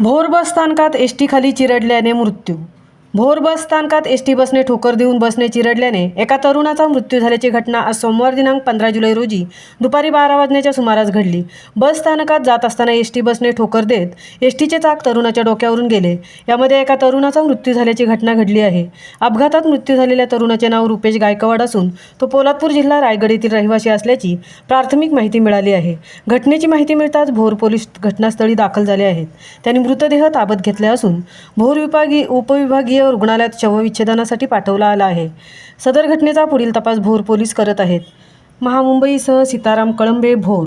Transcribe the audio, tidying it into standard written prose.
भोर बस स्थानकात एसटी खाली चिरडल्याने मृत्यू. भोर बस स्थानकात एसटी बसने ठोकर देऊन बसने चिरडल्याने एका तरुणाचा मृत्यू झाल्याची घटना आज सोमवार दिनांक 15 जुलै रोजी दुपारी 12 वाजण्याच्या सुमारास घडली. बस स्थानकात जात असताना एसटी बसने ठोकर देत एसटीचे चाक तरुणाच्या डोक्यावरून गेले. यामध्ये एका तरुणाचा मृत्यू झाल्याची घटना घडली आहे. अपघातात मृत्यू झालेल्या तरुणाचे नाव रुपेश गायकवाड असून तो पोलादपूर जिल्हा रायगड येथील रहिवासी असल्याची प्राथमिक माहिती मिळाली आहे. घटनेची माहिती मिळताच भोर पोलीस घटनास्थळी दाखल झाले आहेत. त्यांनी मृतदेह ताब्यात घेतले असून भोर उपविभागीय रुग्णालयात शवविच्छेदनासाठी पाठवला आला आहे. सदर घटनेचा पुढील तपास भोर पोलीस करत आहेत. महामुंबईसह सीताराम कळंबे, भोर.